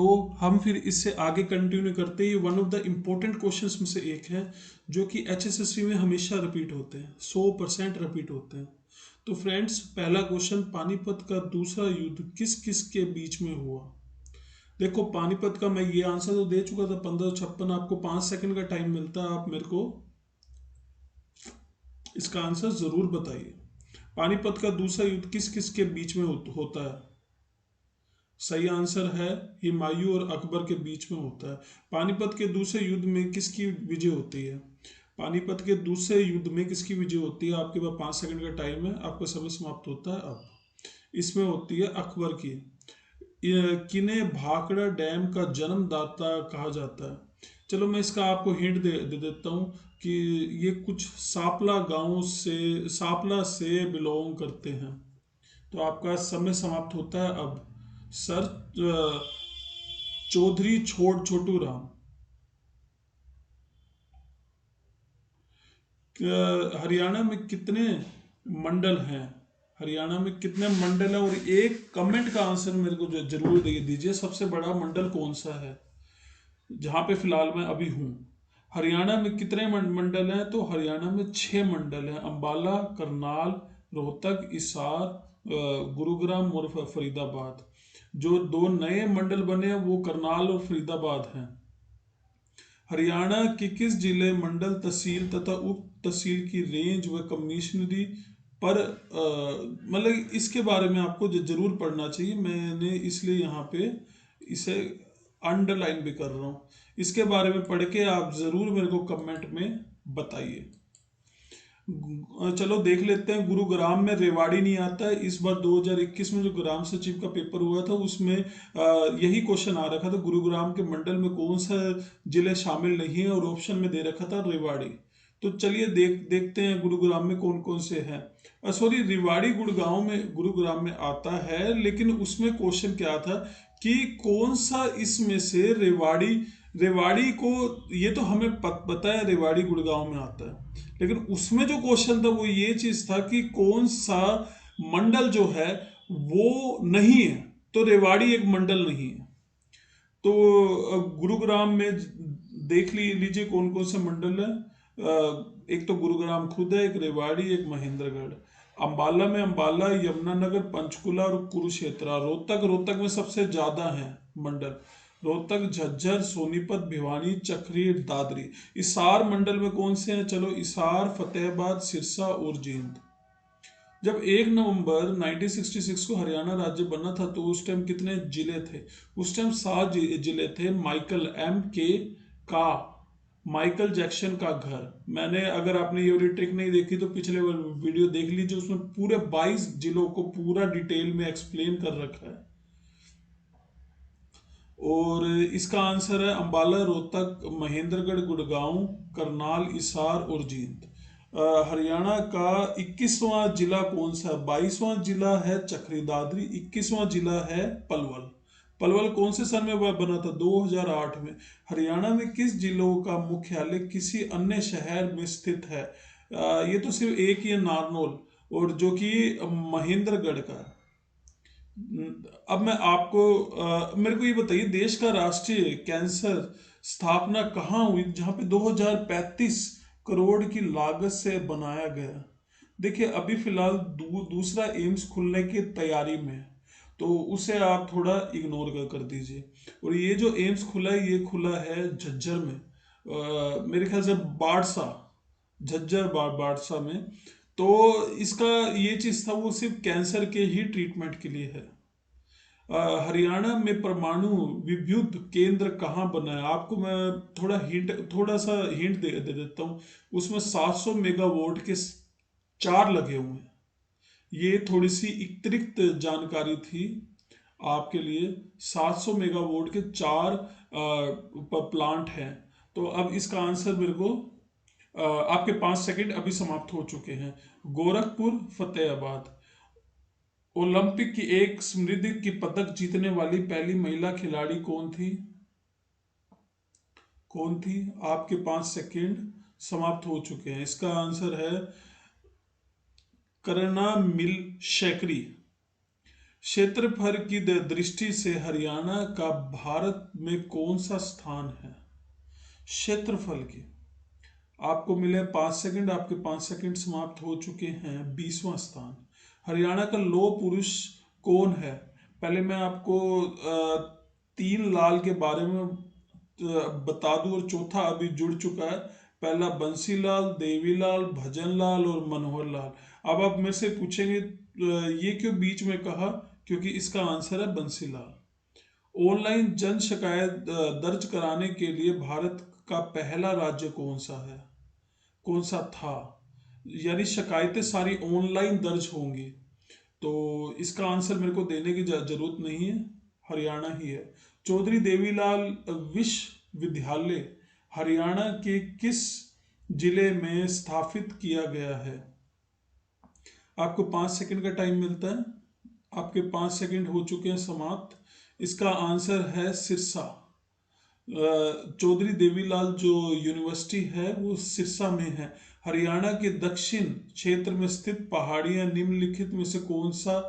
तो हम फिर इससे आगे कंटिन्यू करते हैं। One of the important questions में से एक है जो कि एचएसएससी में हमेशा रिपीट होते हैं, 100% रिपीट होते हैं। तो फ्रेंड्स, पहला क्वेश्चन, पानीपत का दूसरा युद्ध किस किस के बीच में हुआ। देखो, पानीपत का मैं ये आंसर तो दे चुका था 1556। आपको 5 सेकंड का टाइम मिलता है, आप मेरे को इसका आंसर जरूर बताइए। पानीपत का दूसरा युद्ध किस किस के बीच में होता है। सही आंसर है हुमायूं और अकबर के बीच में होता है। पानीपत के दूसरे युद्ध में किसकी विजय होती है। पानीपत के दूसरे युद्ध में किसकी विजय होती है। आपके पास 5 सेकंड का टाइम है, आपका समय समाप्त होता है अब। इसमें होती है अकबर की। किन्हें भाखड़ा डैम का जन्मदाता कहा जाता है। चलो मैं इसका आपको हिंट दे देता हूँ कि ये कुछ सापला गांव से, सापला से बिलोंग करते हैं। तो आपका समय समाप्त होता है अब। सर चौधरी छोटू राम। हरियाणा में कितने मंडल हैं। हरियाणा में कितने मंडल हैं, और एक कमेंट का आंसर मेरे को जरूर दे दीजिए, सबसे बड़ा मंडल कौन सा है जहां पे फिलहाल मैं अभी हूं। हरियाणा में कितने मंडल हैं। तो हरियाणा में 6 मंडल हैं, अंबाला, करनाल, रोहतक, हिसार, गुरुग्राम और फरीदाबाद। जो 2 नए मंडल बने हैं वो करनाल और फरीदाबाद हैं। हरियाणा के किस जिले, मंडल, तहसील तथा उप तहसील की रेंज व कमिश्नरी पर मतलब इसके बारे में आपको जरूर पढ़ना चाहिए। मैंने इसलिए यहाँ पे इसे अंडरलाइन भी कर रहा हूँ। इसके बारे में पढ़ के आप जरूर मेरे को कमेंट में बताइए। चलो देख लेते हैं। गुरुग्राम में रेवाड़ी नहीं आता है। इस बार 2021 में जो ग्राम सचिव का पेपर हुआ था उसमें यही क्वेश्चन आ रखा था, गुरुग्राम के मंडल में कौन सा जिले शामिल नहीं है, और ऑप्शन में दे रखा था रेवाड़ी। तो चलिए देखते हैं गुरुग्राम में कौन कौन से हैं। सॉरी, रेवाड़ी गुरुग्राम में आता है, लेकिन उसमें क्वेश्चन क्या था कि कौन सा इसमें से रेवाड़ी को, ये तो हमें पता है रेवाड़ी गुड़गांव में आता है, लेकिन उसमें जो क्वेश्चन था वो ये चीज था कि कौन सा मंडल जो है वो नहीं है। तो रेवाड़ी एक मंडल नहीं है। तो गुरुग्राम में देख लीजिए कौन कौन से मंडल है। एक तो गुरुग्राम खुद है, एक रेवाड़ी, एक महेंद्रगढ़। अंबाला में अंबाला, यमुनानगर, पंचकुला और कुरुक्षेत्र। रोहतक में सबसे ज्यादा है मंडल। रोहतक, झज्जर, सोनीपत, भिवानी, चक्री, दादरी। इसार मंडल में कौन से हैं। चलो, इसार, फतेहाबाद, सिरसा और जींद। जब 1 नवंबर 1966 को हरियाणा राज्य बना था तो उस टाइम कितने जिले थे। उस टाइम 7 जिले थे। का माइकल जैक्सन का घर। मैंने, अगर आपने ये वाली ट्रिक नहीं देखी तो पिछले वीडियो देख लीजिए, उसमें पूरे 22 जिलों को पूरा डिटेल में एक्सप्लेन कर रखा है। और इसका आंसर है अंबाला, रोहतक, महेंद्रगढ़, गुड़गांव, करनाल, हिसार और जींद। हरियाणा का 21वां जिला कौन सा है। 22वां जिला है चक्री दादरी, 21वां जिला है पलवल। पलवल कौन से सन में बना था। 2008 में। हरियाणा में किस जिलों का मुख्यालय किसी अन्य शहर में स्थित है। ये तो सिर्फ एक ही है, नारनौल, और जो कि महेंद्रगढ़ का है। अब मैं आपको मेरे को ये बताइए, देश का राष्ट्रीय कैंसर स्थापना कहाँ हुई जहां पे 2035 करोड़ की लागत से बनाया गया। देखिए, अभी फिलहाल दूसरा एम्स खुलने की तैयारी में है, तो उसे आप थोड़ा इग्नोर कर दीजिए। और ये जो एम्स खुला है ये खुला है झज्जर में, मेरे ख्याल से बाड़सा, झज्जर बाड़सा में। तो इसका ये चीज था, वो सिर्फ कैंसर के ही ट्रीटमेंट के लिए है। हरियाणा में परमाणु विद्युत केंद्र कहाँ बना है। आपको मैं थोड़ा सा हिंट दे देता हूँ। उसमें 700 मेगावाट के 4 लगे हुए हैं। ये थोड़ी सी अतिरिक्त जानकारी थी आपके लिए। 700 मेगावाट के 4 प्लांट हैं। तो अब इसका आंसर मेरे को, आपके 5 सेकंड अभी समाप्त हो चुके हैं। गोरखपुर, फतेहाबाद। ओलंपिक की एक समृद्धि की पदक जीतने वाली पहली महिला खिलाड़ी कौन थी। कौन थी। आपके 5 सेकंड समाप्त हो चुके हैं। इसका आंसर है करना मिल शेकरी। क्षेत्रफल की दृष्टि से हरियाणा का भारत में कौन सा स्थान है? क्षेत्रफल की। आपको मिले 5 सेकंड, आपके 5 सेकंड समाप्त हो चुके हैं। 20वां स्थान। हरियाणा का लौह पुरुष कौन है? पहले मैं आपको 3 लाल के बारे में बता दूं, और चौथा अभी जुड़ चुका है। पहला बंसीलाल, देवीलाल, भजनलाल और मनोहर लाल। अब आप मेरे से पूछेंगे ये क्यों बीच में कहा? क्योंकि इसका आंसर है बंसीलाल। ऑनलाइन जन शिकायत दर्ज कराने के लिए भारत का पहला राज्य कौन सा है? कौन सा था? यानी शिकायतें सारी ऑनलाइन दर्ज होंगी, तो इसका आंसर मेरे को देने की जरूरत नहीं है, हरियाणा ही है। चौधरी देवीलाल विश्वविद्यालय हरियाणा के किस जिले में स्थापित किया गया है? आपको 5 सेकंड का टाइम मिलता है। आपके 5 सेकंड हो चुके हैं समाप्त। इसका आंसर है सिरसा। चौधरी देवीलाल जो यूनिवर्सिटी है वो सिरसा में है। हरियाणा के दक्षिण क्षेत्र में स्थित पहाड़ियां निम्नलिखित में से कौन सा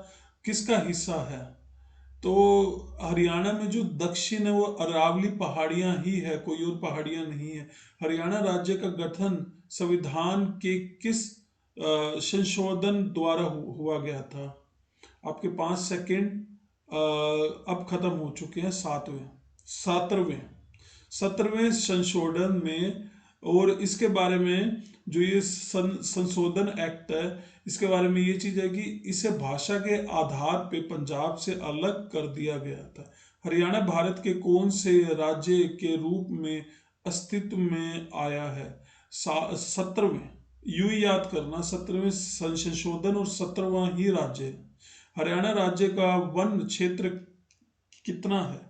किसका हिस्सा है? तो हरियाणा में जो दक्षिण है वो अरावली पहाड़ियां ही है, कोई और पहाड़ियां नहीं है। हरियाणा राज्य का गठन संविधान के किस संशोधन द्वारा हुआ गया था? आपके 5 सेकंड अब खत्म हो चुके हैं। 17वें संशोधन में, और इसके बारे में जो ये संशोधन एक्ट है, इसके बारे में ये चीज है कि इसे भाषा के आधार पे पंजाब से अलग कर दिया गया था। हरियाणा भारत के कौन से राज्य के रूप में अस्तित्व में आया है? 17वें, यूं ही याद करना, 17वें संशोधन और 17वां ही राज्य है। हरियाणा राज्य का वन क्षेत्र कितना है?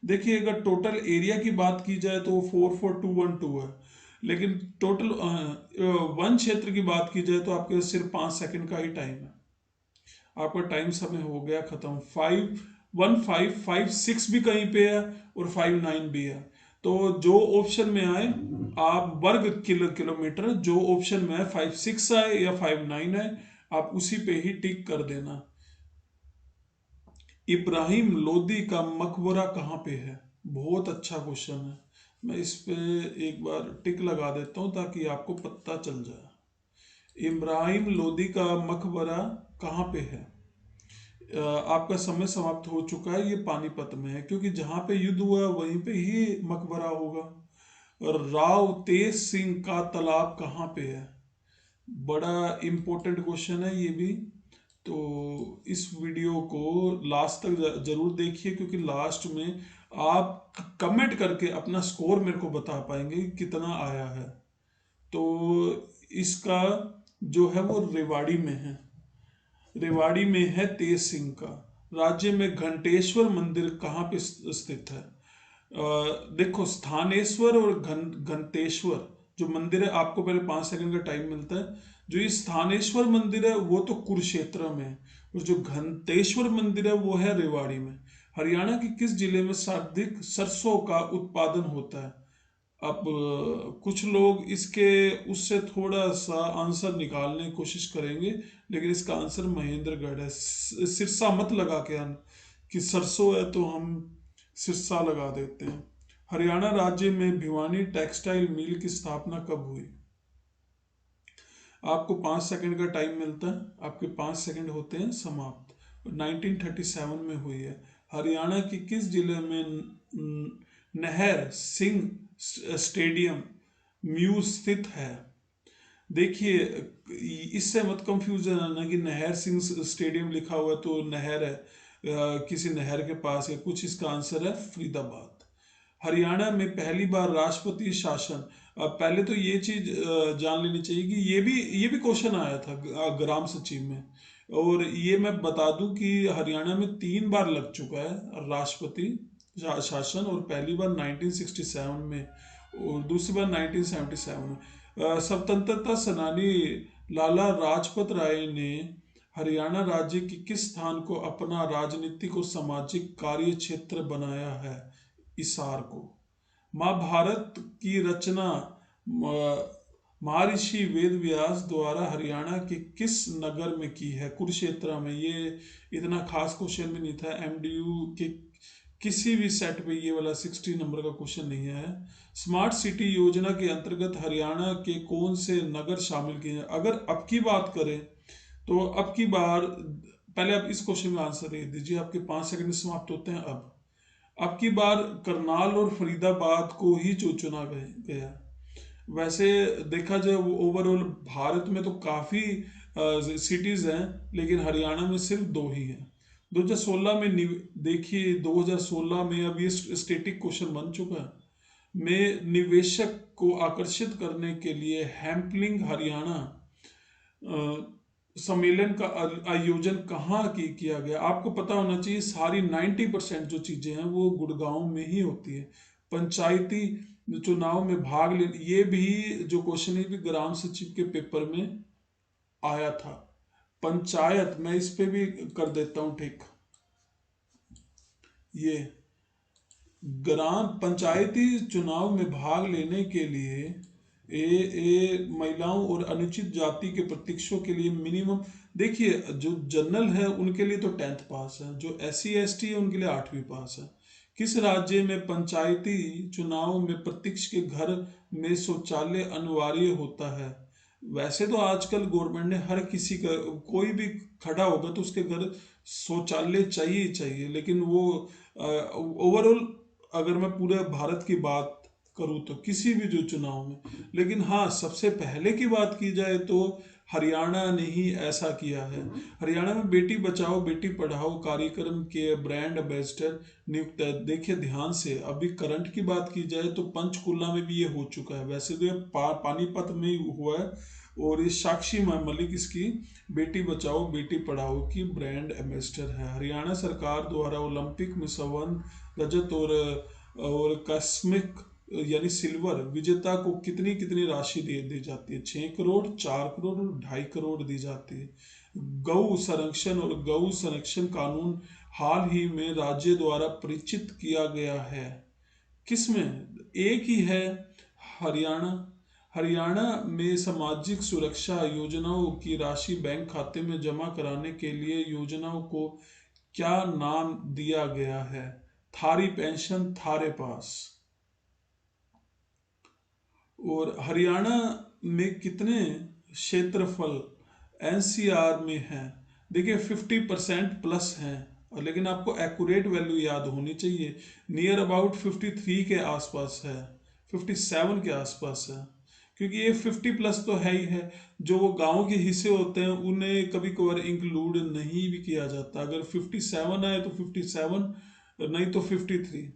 देखिए, अगर टोटल एरिया की बात की जाए तो वो 44212 है, लेकिन टोटल वन क्षेत्र की बात की जाए तो आपके सिर्फ 5 सेकंड का ही टाइम है। आपका टाइम समय हो गया खत्म। 51556 भी कहीं पे है और 59 भी है। तो जो ऑप्शन में आए, आप वर्ग किलोमीटर, जो ऑप्शन में है 56 आए या 59 आए, आप उसी पे ही टिक कर देना। इब्राहिम लोदी का मकबरा कहाँ पे है? बहुत अच्छा क्वेश्चन है। मैं इस पे एक बार टिक लगा देता हूँ ताकि आपको पता चल जाए। इब्राहिम लोदी का मकबरा कहाँ पे है? आपका समय समाप्त हो चुका है। ये पानीपत में है, क्योंकि जहाँ पे युद्ध हुआ वहीं पे ही मकबरा होगा। और राव तेज सिंह का तालाब कहाँ पे है? बड़ा इंपॉर्टेंट क्वेश्चन है ये भी। तो इस वीडियो को लास्ट तक जरूर देखिए, क्योंकि लास्ट में आप कमेंट करके अपना स्कोर मेरे को बता पाएंगे कि कितना आया है। तो इसका जो है वो रेवाड़ी में है। रेवाड़ी में है तेज सिंह का। राज्य में घंटेश्वर मंदिर कहाँ पे स्थित है? देखो, स्थानेश्वर और घंटेश्वर जो मंदिर है, आपको पहले 5 सेकंड का टाइम मिलता है। जो ये स्थानेश्वर मंदिर है वो तो कुरुक्षेत्र में है, और जो घंटेश्वर मंदिर है वो है रेवाड़ी में। हरियाणा के किस जिले में सर्वाधिक सरसों का उत्पादन होता है? अब कुछ लोग इसके उससे थोड़ा सा आंसर निकालने की कोशिश करेंगे, लेकिन इसका आंसर महेंद्रगढ़ है। सिरसा मत लगा के आना कि सरसों है तो हम सिरसा लगा देते हैं। हरियाणा राज्य में भिवानी टेक्सटाइल मिल की स्थापना कब हुई? आपको 5 सेकंड का टाइम मिलता है। आपके 5 सेकंड होते हैं समाप्त। 1937 में हुई है। हरियाणा के किस जिले में नहर सिंह स्टेडियम म्यूज स्थित है? देखिए, इससे मत कंफ्यूजन आना कि नहर सिंह स्टेडियम लिखा हुआ है तो नहर है, किसी नहर के पास है कुछ। इसका आंसर है फरीदाबाद। हरियाणा में पहली बार राष्ट्रपति शासन। अब पहले तो ये चीज जान लेनी चाहिए कि ये भी क्वेश्चन आया था ग्राम सचिव में। और ये मैं बता दूं कि हरियाणा में 3 बार लग चुका है राष्ट्रपति शासन, और पहली बार 1967 में और दूसरी बार 1977 में। स्वतंत्रता सेनानी लाला लाजपत राय ने हरियाणा राज्य के किस स्थान को अपना राजनीतिक और सामाजिक कार्य क्षेत्र बनाया है? हिसार को। महाभारत की रचना महर्षि वेद व्यास द्वारा हरियाणा के किस नगर में की है? कुरुक्षेत्र में। ये इतना खास क्वेश्चन भी नहीं था, एमडीयू के किसी भी सेट पे ये वाला 60 नंबर का क्वेश्चन नहीं है। स्मार्ट सिटी योजना के अंतर्गत हरियाणा के कौन से नगर शामिल किए हैं? अगर अब की बात करें तो अब की बार, पहले आप इस क्वेश्चन का आंसर दे दीजिए, आपके 5 सेकंड समाप्त होते हैं अब की बार करनाल और फरीदाबाद को ही चुना गया। वैसे देखा जाए ओवरऑल भारत में तो काफ़ी सिटीज़ हैं, लेकिन हरियाणा में सिर्फ 2 ही हैं। 2016 में देखिए 2016 में, अब ये स्टेटिक क्वेश्चन बन चुका है, में निवेशक को आकर्षित करने के लिए हैम्पलिंग हरियाणा सम्मेलन का आयोजन कहाँ किया गया? आपको पता होना चाहिए सारी 90% जो चीजें हैं वो गुड़गांव में ही होती है। पंचायती चुनाव में भाग ले, ये भी जो क्वेश्चन है भी ग्राम सचिव के पेपर में आया था। पंचायत, मैं इस पे भी कर देता हूं ठीक, ये ग्राम पंचायती चुनाव में भाग लेने के लिए महिलाओं और अनुचित जाति के प्रशिक्षुओं के लिए मिनिमम, देखिए जो जनरल है उनके लिए तो 10th पास है, जो SC ST है उनके लिए 8वीं पास है। किस राज्य में पंचायती चुनाव में प्रत्यक्ष के घर में शौचालय अनिवार्य होता है? वैसे तो आजकल गवर्नमेंट ने हर किसी का, कोई भी खड़ा होगा तो उसके घर शौचालय चाहिए ही चाहिए, लेकिन वो ओवरऑल अगर मैं पूरे भारत की बात करूँ तो किसी भी जो चुनाव में, लेकिन हाँ सबसे पहले की बात की जाए तो हरियाणा ने ही ऐसा किया है। हरियाणा में बेटी बचाओ बेटी पढ़ाओ कार्यक्रम के ब्रांड एम्बेसडर नियुक्त है। देखिए ध्यान से, अभी करंट की बात की जाए तो पंचकुला में भी ये हो चुका है, वैसे तो ये पानीपत में ही हुआ है, और ये साक्षी मलिक इसकी बेटी बचाओ बेटी पढ़ाओ की ब्रांड एम्बेसडर है। हरियाणा सरकार द्वारा ओलंपिक में स्वर्ण रजत और कस्मिक यानी सिल्वर विजेता को कितनी कितनी राशि दी जाती है? 6 करोड़, 4 करोड़ और 2.5 करोड़ दी जाती है। गौ संरक्षण और गौ संरक्षण कानून हाल ही में राज्य द्वारा परिचित किया गया है, किसमें? एक ही है, हरियाणा। हरियाणा में सामाजिक सुरक्षा योजनाओं की राशि बैंक खाते में जमा कराने के लिए योजनाओं को क्या नाम दिया गया है? थारी पेंशन, थारे पास। और हरियाणा में कितने क्षेत्रफल NCR में है? देखिए 50% प्लस हैं, और लेकिन आपको एक्यूरेट वैल्यू याद होनी चाहिए। नियर अबाउट 53 के आसपास है, 57 के आसपास है, क्योंकि ये 50 प्लस तो है ही है। जो वो गांव के हिस्से होते हैं उन्हें कभी कभार इंक्लूड नहीं भी किया जाता। अगर 57 आए तो 57, नहीं तो 53।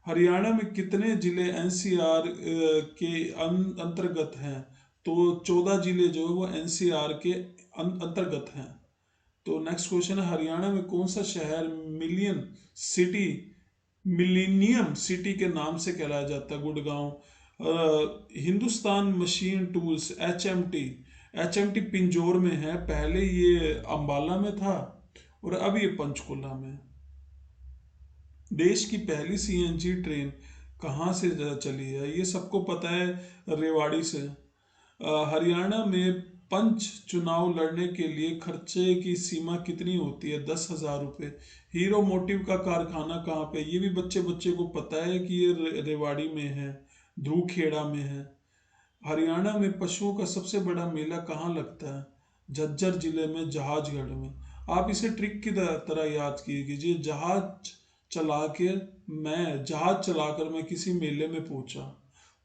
हरियाणा में कितने जिले NCR के अंतर्गत हैं? तो 14 जिले जो है वो NCR के अंतर्गत हैं। तो नेक्स्ट क्वेश्चन है, हरियाणा में कौन सा शहर सिटी मिलीनियम सिटी के नाम से कहलाया जाता है? Gurgaon. Hindustan machine tools HMT Pinjore में है, पहले ये अंबाला में था और अब ये पंचकुला में। देश की पहली CNG ट्रेन कहाँ से चली है? ये सबको पता है, रेवाड़ी से। हरियाणा में पंच चुनाव लड़ने के लिए खर्चे की सीमा कितनी होती है? 10,000 रुपये। हीरो मोटिव का कारखाना कहाँ पे? ये भी बच्चे बच्चे को पता है कि ये रेवाड़ी में है, ध्रुखेड़ा में है। हरियाणा में पशुओं का सबसे बड़ा मेला कहाँ लगता है? झज्जर जिले में, जहाजगढ़ में। आप इसे ट्रिक की तरह याद कीजिए। जहाज चलाकर मैं किसी मेले में पहुंचा,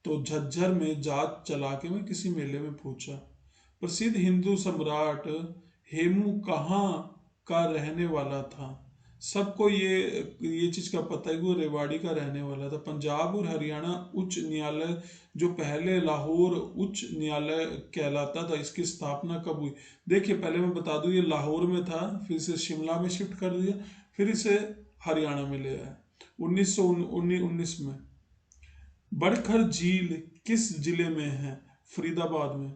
तो झज्जर में जहाज चला के मैं किसी मेले में पहुंचा। प्रसिद्ध हिंदू सम्राट हेमू कहाँ का रहने वाला था? सबको ये चीज का पता है कि वो रेवाड़ी का रहने वाला था। पंजाब और हरियाणा उच्च न्यायालय जो पहले लाहौर उच्च न्यायालय कहलाता था, इसकी स्थापना कब हुई? देखिए पहले मैं बता दूं, ये लाहौर में था, फिर इसे शिमला में शिफ्ट कर दिया, फिर इसे हरियाणा में ले आए 1919 में। बड़खर झील किस जिले में है? फरीदाबाद में।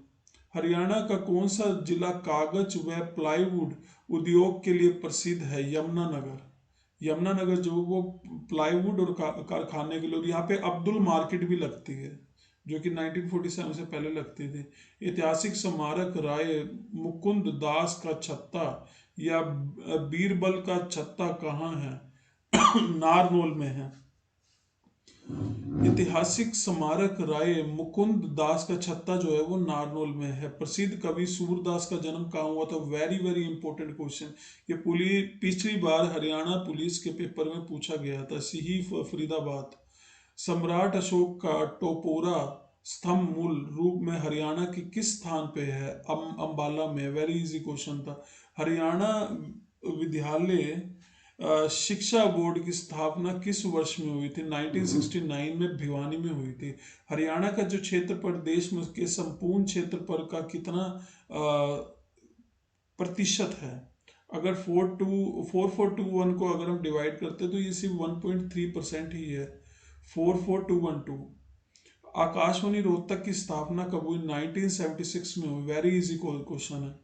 हरियाणा का कौन सा जिला कागज व प्लाईवुड उद्योग के लिए प्रसिद्ध है? यमुनानगर। यमुनानगर जो वो प्लाईवुड और कारखाने के लिए, यहाँ पे अब्दुल मार्केट भी लगती है जो कि 1947 से पहले लगती थी। ऐतिहासिक स्मारक राय मुकुंद दास का छत्ता या बीरबल का छत्ता कहाँ है? नारनौल में है। ऐतिहासिक स्मारक राय मुकुंद दास का छत्ता जो है वो नारनौल में है। प्रसिद्ध कवि सूरदास का जन्म कहाँ हुआ था? Very very important question. ये पिछली बार हरियाणा पुलिस के पेपर में पूछा गया था। सिही फरीदाबाद। सम्राट अशोक का टोपोरा स्तंभ मूल रूप में हरियाणा के किस स्थान पे है? अंबाला में। वेरी इजी क्वेश्चन था। हरियाणा विद्यालय शिक्षा बोर्ड की स्थापना किस वर्ष में हुई थी? 1969 में भिवानी में हुई थी। हरियाणा का जो क्षेत्रफल देश में के संपूर्ण क्षेत्रफल का कितना प्रतिशत है? अगर 4421 को अगर हम डिवाइड करते हैं तो ये सिर्फ 1.3% ही है। 44212। आकाशवाणी रोहतक की स्थापना कब हुई? 1976 में हुई। वेरी इजी क्वेश्चन है।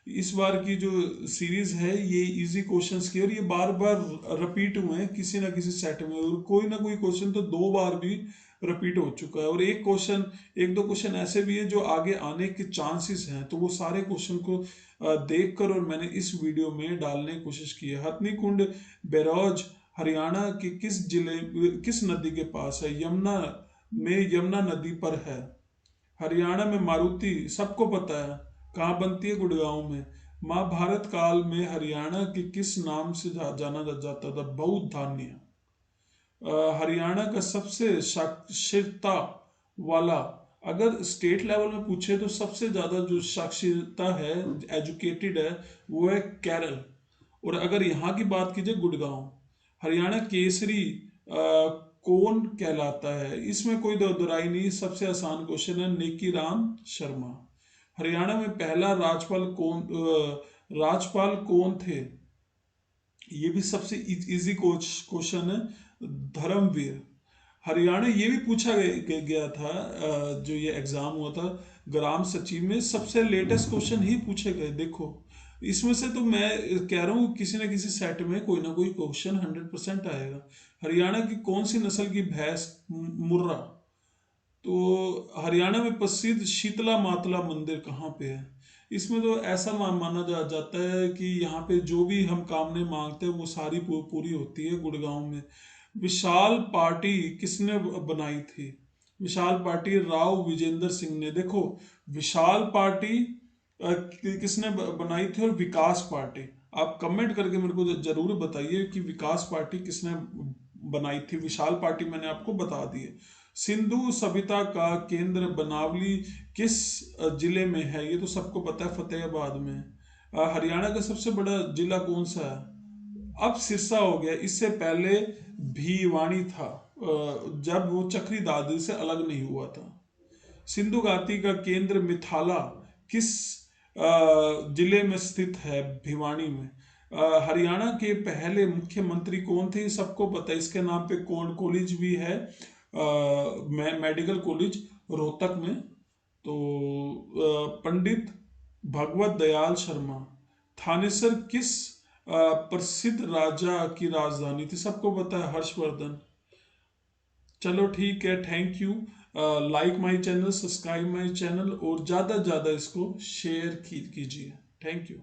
इस बार की जो सीरीज है ये इजी क्वेश्चंस की, और ये बार बार रिपीट हुए हैं किसी ना किसी सेट में, और कोई ना कोई क्वेश्चन तो 2 बार भी रिपीट हो चुका है, और एक दो क्वेश्चन ऐसे भी है जो आगे आने के चांसेस हैं। तो वो सारे क्वेश्चन को देख कर और मैंने इस वीडियो में डालने की कोशिश की है। हथनी कुंड बैराज हरियाणा के किस नदी के पास है? यमुना नदी पर है। हरियाणा में मारुति सबको पता है, कहाँ बनती है? गुड़गांव में। महाभारत काल में हरियाणा के किस नाम से जाना जाता था? बौद्ध धान्य। हरियाणा का सबसे साक्षरता वाला, अगर स्टेट लेवल में पूछे तो सबसे ज्यादा जो साक्षरता है, एजुकेटेड है, वो है केरल। और अगर यहाँ की बात कीजिए गुड़गांव। हरियाणा केसरी कौन कहलाता है? इसमें कोई दोहराई नहीं, सबसे आसान क्वेश्चन है, नेकी राम शर्मा। हरियाणा में पहला राज्यपाल कौन थे? ये भी सबसे इजी क्वेश्चन है, धर्मवीर। हरियाणा ये भी पूछा गया था, जो ये एग्जाम हुआ था ग्राम सचिव में, सबसे लेटेस्ट क्वेश्चन ही पूछे गए। देखो इसमें से तो मैं कह रहा हूँ किसी न किसी सेट में कोई ना कोई क्वेश्चन 100% आएगा। हरियाणा की कौन सी नस्ल की भैंस? मुर्रा। तो हरियाणा में प्रसिद्ध शीतला मातला मंदिर कहाँ पे है? इसमें तो ऐसा माना जाता है कि यहाँ पे जो भी हम कामने मांगते हैं वो सारी पूरी होती है। गुड़गांव में विशाल पार्टी किसने बनाई थी? विशाल पार्टी राव विजेंद्र सिंह ने। देखो विशाल पार्टी किसने बनाई थी, और विकास पार्टी। आप कमेंट करके मेरे को जरूर बताइए कि विकास पार्टी किसने बनाई थी। विशाल पार्टी मैंने आपको बता दी है। सिंधु सभ्यता का केंद्र बनावली किस जिले में है? ये तो सबको पता है, फतेहाबाद में। हरियाणा का सबसे बड़ा जिला कौन सा है? अब सिरसा हो गया, इससे पहले भिवानी था, जब वो चक्री दादरी से अलग नहीं हुआ था। सिंधु घाटी का केंद्र मिथाला किस जिले में स्थित है? भिवानी में। हरियाणा के पहले मुख्यमंत्री कौन थे? सबको पता है, इसके नाम पे कॉलेज भी है, मेडिकल कॉलेज रोहतक में। तो पंडित भगवत दयाल शर्मा। थानेसर किस प्रसिद्ध राजा की राजधानी थी? सबको पता है, हर्षवर्धन। चलो ठीक है, thank you. Like my channel, subscribe my channel, और ज़्यादा से ज़्यादा इसको शेयर कीजिए। Thank you.